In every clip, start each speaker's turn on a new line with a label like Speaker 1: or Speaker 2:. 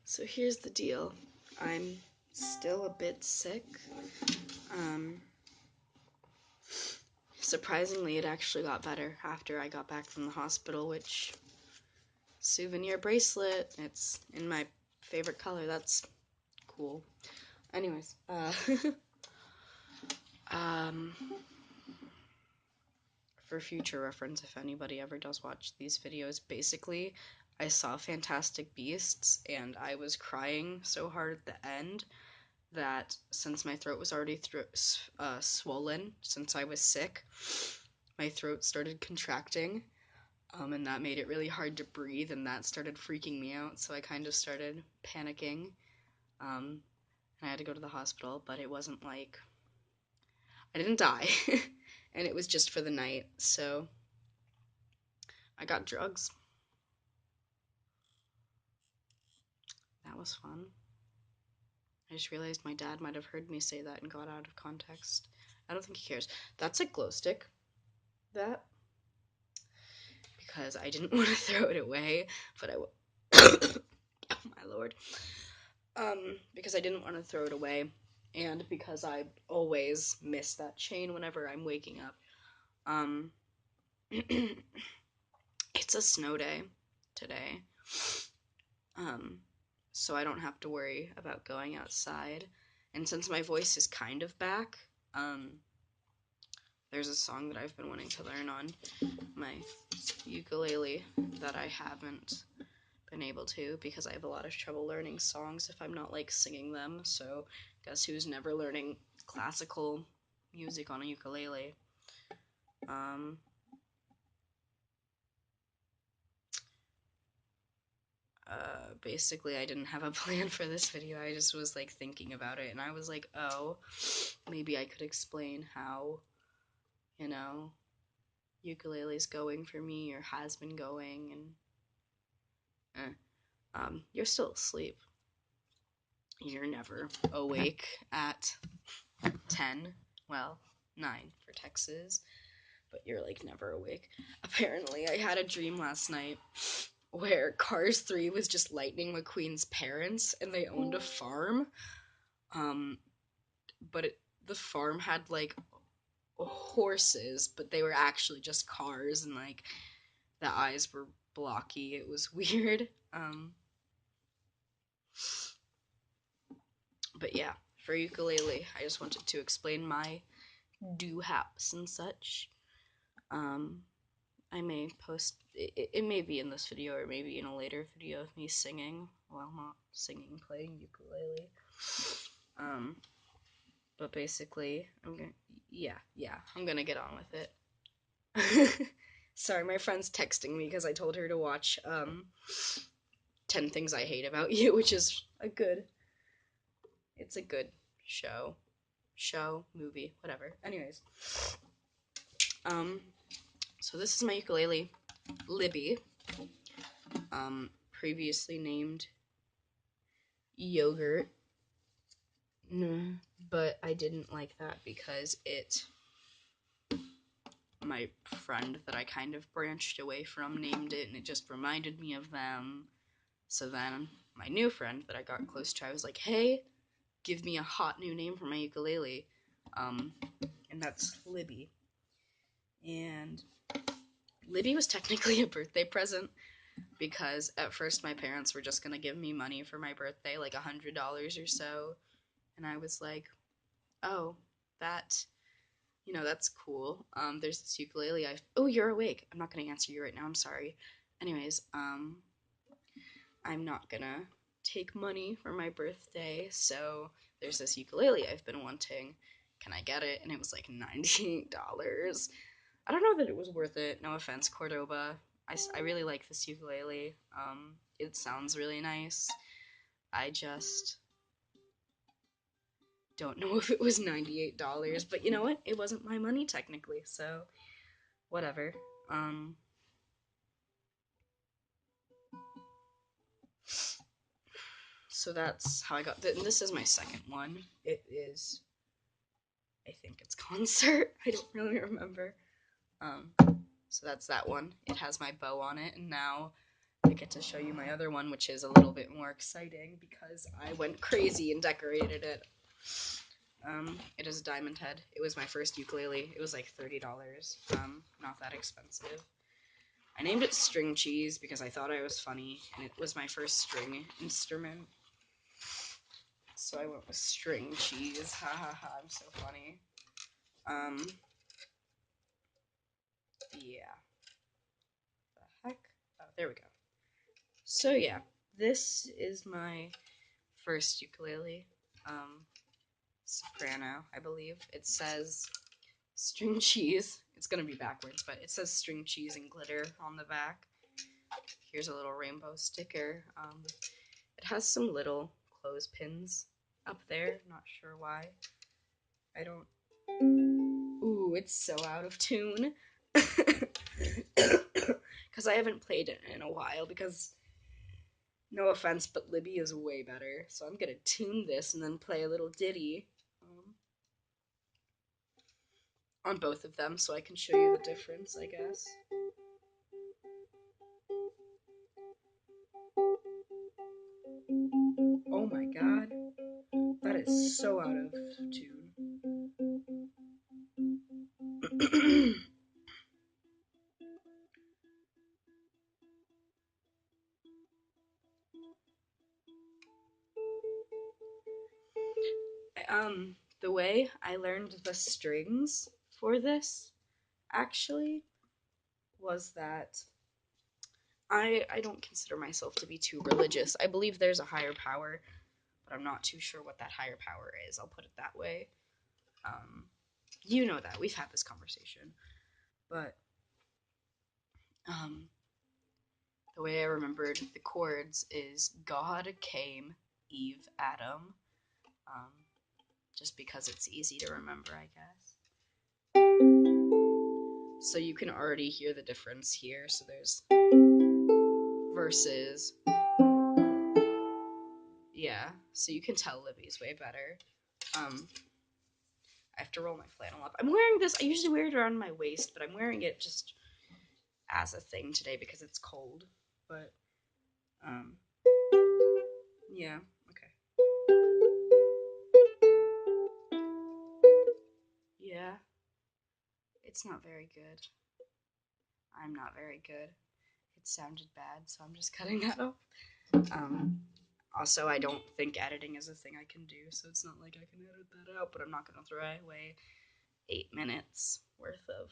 Speaker 1: So here's the deal. I'm still a bit sick. Surprisingly, it actually got better after I got back from the hospital, which souvenir bracelet, it's in my favorite color. That's cool. Anyways, for future reference, if anybody ever does watch these videos, basically, I saw Fantastic Beasts, and I was crying so hard at the end that since my throat was already swollen since I was sick, my throat started contracting, and that made it really hard to breathe, and that started freaking me out, so I kind of started panicking, and I had to go to the hospital, but it wasn't like, I didn't die, and it was just for the night, so I got drugs. That was fun. I just realized my dad might have heard me say that and got out of context. I don't think he cares. That's a glow stick. That. Because I didn't want to throw it away, but oh my lord. Because I didn't want to throw it away, and because I always miss that chain whenever I'm waking up. It's a snow day today. So I don't have to worry about going outside. And since my voice is kind of back, there's a song that I've been wanting to learn on my ukulele that I haven't been able to because I have a lot of trouble learning songs if I'm not like singing them. So guess who's never learning classical music on a ukulele? Basically, I didn't have a plan for this video. I just was like thinking about it, and I was like, oh, maybe I could explain how, ukulele's going for me or has been going, and you're still asleep. You're never awake at 10, well, 9 for Texas, but you're like never awake. Apparently, I had a dream last night where Cars 3 was just Lightning McQueen's parents, and they owned a farm, but the farm had like horses, but they were actually just cars, and like the eyes were blocky. It was weird. But yeah, for ukulele, I just wanted to explain my do-haps and such. I may post, it may be in this video or maybe in a later video of me singing, well, not singing, playing ukulele. But basically, I'm gonna get on with it. Sorry, my friend's texting me because I told her to watch 10 Things I Hate About You, which is it's a good show, movie, whatever. Anyways, so this is my ukulele, Libby, previously named Yogurt, but I didn't like that because my friend that I kind of branched away from named it, and it just reminded me of them. So then my new friend that I got close to, I was like, hey, give me a hot new name for my ukulele, and that's Libby. And Libby was technically a birthday present because at first my parents were just gonna give me money for my birthday, like $100 or so, and I was like, oh, that's cool. There's this ukulele. Oh, you're awake. I'm not gonna answer you right now. I'm sorry. Anyways, I'm not gonna take money for my birthday, so there's this ukulele I've been wanting. Can I get it? And it was like $98. I don't know that it was worth it. No offense, Cordoba. I really like this ukulele. It sounds really nice. I just don't know if it was $98, but you know what? It wasn't my money technically, so whatever. So that's how I got and this is my second one. It is, I think it's Concert. I don't really remember. So that's that one. It has my bow on it, and now I get to show you my other one, which is a little bit more exciting because I went crazy and decorated it. It is a diamond head. It was my first ukulele. It was like $30. Not that expensive. I named it String Cheese because I thought I was funny, and it was my first string instrument. So I went with String Cheese. Ha ha ha, I'm so funny. Yeah. The heck? Oh, there we go. So yeah, this is my first ukulele. Soprano, I believe. It says string cheese. It's gonna be backwards, but it says string cheese and glitter on the back. Here's a little rainbow sticker. It has some little clothespins up there. Not sure why. I don't. Ooh, it's so out of tune. Because I haven't played it in a while. Because, no offense, but Libby is way better. So I'm gonna tune this and then play a little ditty on both of them so I can show you the difference, I guess. Oh my god. That is so out of tune. The way I learned the strings for this actually was that I don't consider myself to be too religious. I believe there's a higher power, but I'm not too sure what that higher power is. I'll put it that way. Um, you know that. We've had this conversation. But um, the way I remembered the chords is God came, Eve, Adam. Um, just because it's easy to remember, I guess. So you can already hear the difference here. So there's verses. Yeah, so you can tell Libby's way better. I have to roll my flannel up. I'm wearing this. I usually wear it around my waist, but I'm wearing it just as a thing today because it's cold. But um, yeah, okay. Yeah, it's not very good. I'm not very good. It sounded bad, so I'm just cutting that off. Um, Also, I don't think editing is a thing I can do, so it's not like I can edit that out, but I'm not going to throw away 8 minutes worth of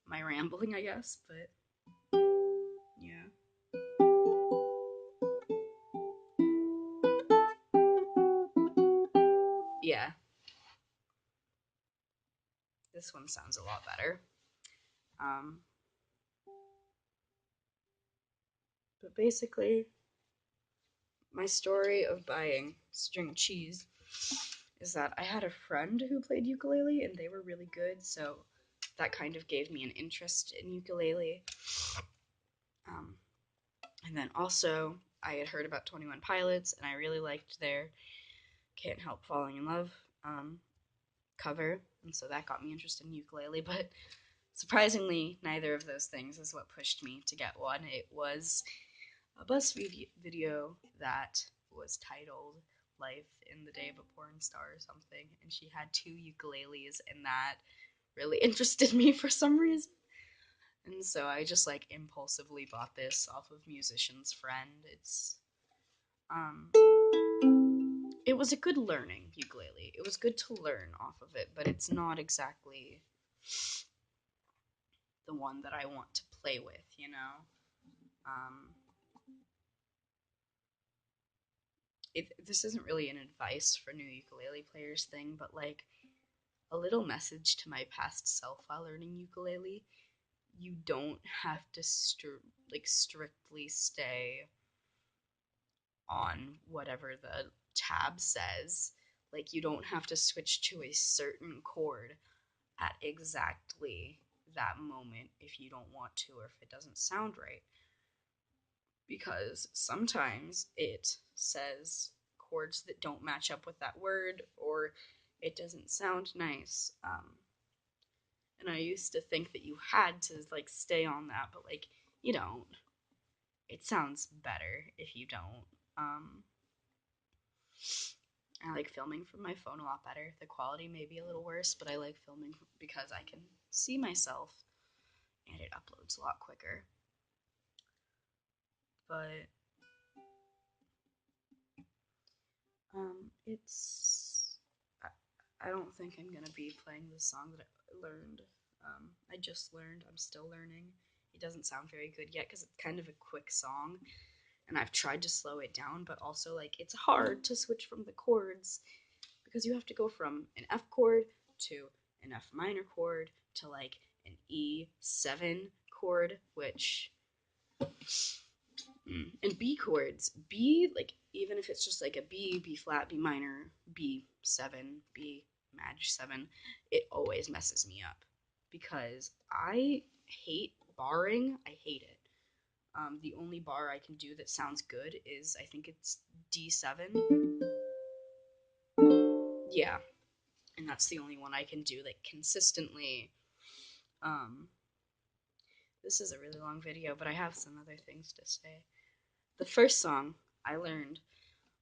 Speaker 1: my rambling, I guess, but yeah. Yeah, this one sounds a lot better. Um, but basically, my story of buying string cheese is that I had a friend who played ukulele and they were really good, so that kind of gave me an interest in ukulele. Um, and then also, I had heard about 21 Pilots and I really liked their Can't Help Falling in Love cover, and so that got me interested in ukulele, but surprisingly, neither of those things is what pushed me to get one. It was a BuzzFeed video that was titled Life in the Day of a Porn Star or something, and she had two ukuleles, and that really interested me for some reason. And so I just like impulsively bought this off of Musician's Friend. Um it was a good learning ukulele. It was good to learn off of it, but it's not exactly the one that I want to play with, you know? Um, this isn't really an advice for new ukulele players thing, but like a little message to my past self while learning ukulele. You don't have to strictly stay on whatever the tab says. Like, you don't have to switch to a certain chord at exactly that moment if you don't want to or if it doesn't sound right. Because sometimes it says chords that don't match up with that word or it doesn't sound nice. And I used to think that you had to like stay on that, but like You don't. It sounds better if you don't. I like filming from my phone a lot better. The quality may be a little worse, but I like filming because I can see myself and it uploads a lot quicker. But it's I don't think I'm gonna be playing the song that I learned. I just learned. I'm still learning. It doesn't sound very good yet because it's kind of a quick song, and I've tried to slow it down, but also like it's hard to switch from the chords because you have to go from an F chord to an F minor chord to like an E7 chord, which and B chords, B, like even if it's just like a B, B flat, B minor, B7, B maj 7, it always messes me up because I hate barring. I hate it. The only bar I can do that sounds good is I think it's D7. Yeah, and that's the only one I can do like consistently. Um, this is a really long video, but I have some other things to say. The first song I learned,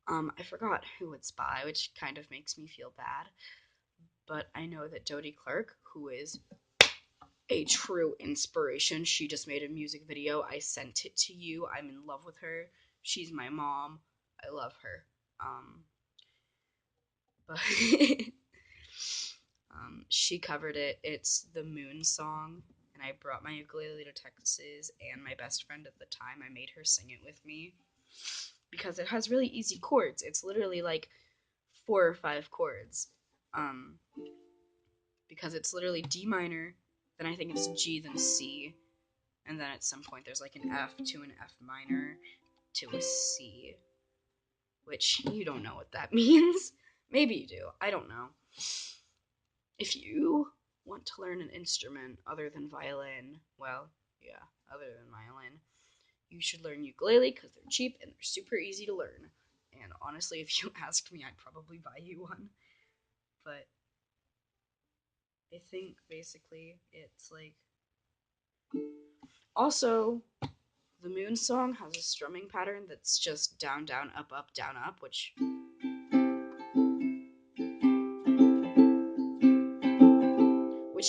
Speaker 1: I forgot who it's by, which kind of makes me feel bad. But I know that Dodie Clark, who is a true inspiration, she just made a music video. I sent it to you. I'm in love with her. She's my mom. I love her. But she covered it. It's the Moon song, and I brought my ukulele to Texas, and my best friend at the time, I made her sing it with me because it has really easy chords. It's literally like 4 or 5 chords. Because it's literally D minor, then I think it's G, then C, and then at some point there's like an F to an F minor to a C, which you don't know what that means. Maybe you do. I don't know. If you want to learn an instrument other than violin, well, yeah, other than violin, you should learn ukulele because they're cheap and they're super easy to learn. And honestly, if you asked me, I'd probably buy you one. But I think basically it's like. Also, the Moon song has a strumming pattern that's just down, down, up, down, up, which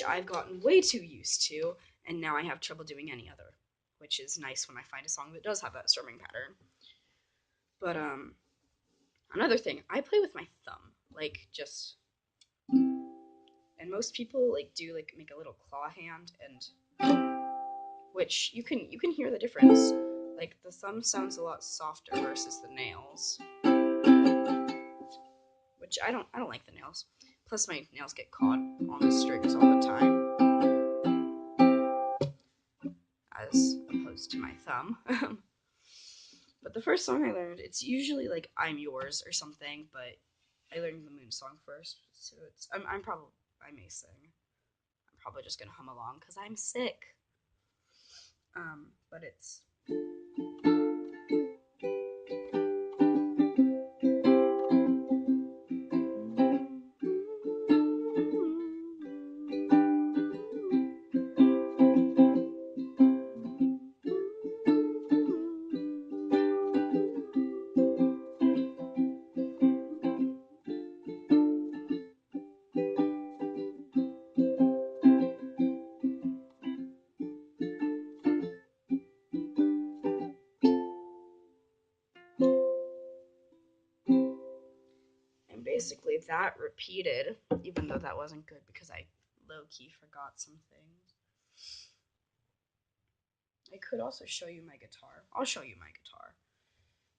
Speaker 1: I've gotten way too used to, and now I have trouble doing any other, which is nice when I find a song that does have that strumming pattern. But another thing, I play with my thumb, like just, and most people like do like make a little claw hand, and which you can hear the difference. Like the thumb sounds a lot softer versus the nails, which I don't like the nails. Plus my nails get caught on the strings all the time, as opposed to my thumb. But the first song I learned, it's usually like "I'm Yours" or something, but I learned the Moon song first, so I may sing. I'm probably just gonna hum along because I'm sick. But it's. And basically that repeated, even though that wasn't good because I low-key forgot some things. I could also show you my guitar. I'll show you my guitar.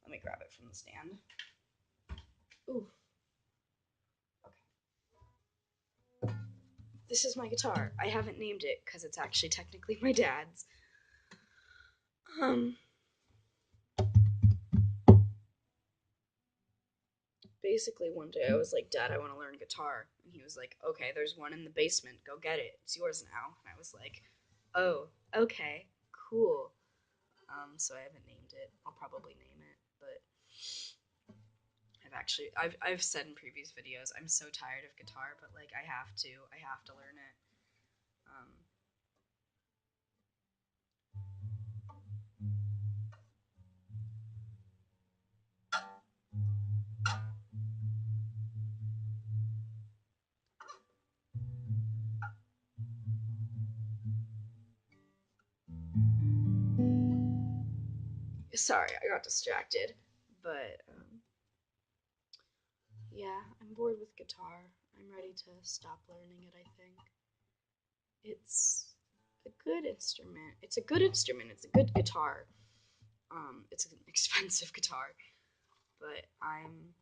Speaker 1: Let me grab it from the stand. Ooh. Okay. This is my guitar. I haven't named it because it's actually technically my dad's. Basically one day I was like, Dad, I want to learn guitar. And he was like, okay, there's one in the basement. Go get it. It's yours now. And I was like, oh, okay, cool. So I haven't named it. I'll probably name it, but I've said in previous videos, I'm so tired of guitar, but like I have to learn it. Sorry, I got distracted. But yeah, I'm bored with guitar. I'm ready to stop learning it, I think. It's a good instrument. It's a good instrument. It's a good guitar. It's an expensive guitar, but I'm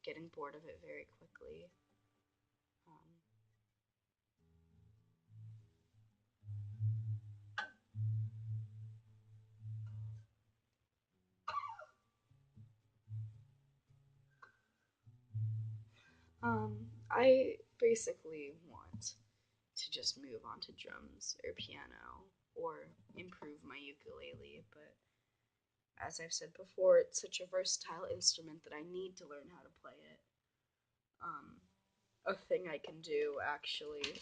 Speaker 1: getting bored of it very quickly. I basically want to just move on to drums or piano or improve my ukulele, but as I've said before, it's such a versatile instrument that I need to learn how to play it. Um, a thing I can do actually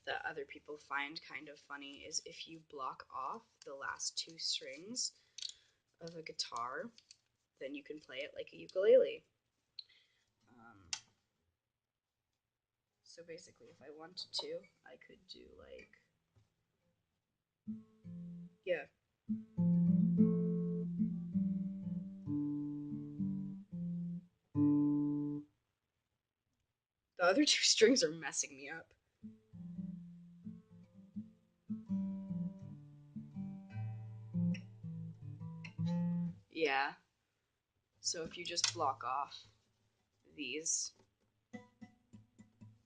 Speaker 1: that other people find kind of funny is if you block off the last two strings of a guitar, then you can play it like a ukulele. Um, so basically, if I wanted to, I could do like, yeah. The other two strings are messing me up. Yeah. So if you just block off these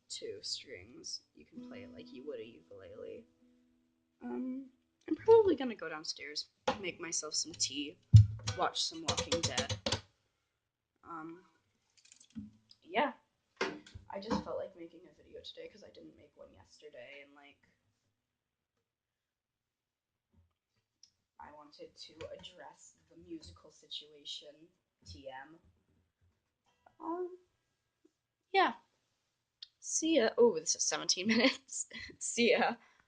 Speaker 1: two strings, you can play it like you would a ukulele. Um, I'm probably gonna go downstairs, make myself some tea, watch some Walking Dead. Um, yeah, I just felt like making a video today because I didn't make one yesterday, and like I wanted to address the musical situation. TM. Um, yeah. See ya. Oh, this is 17 minutes. See ya.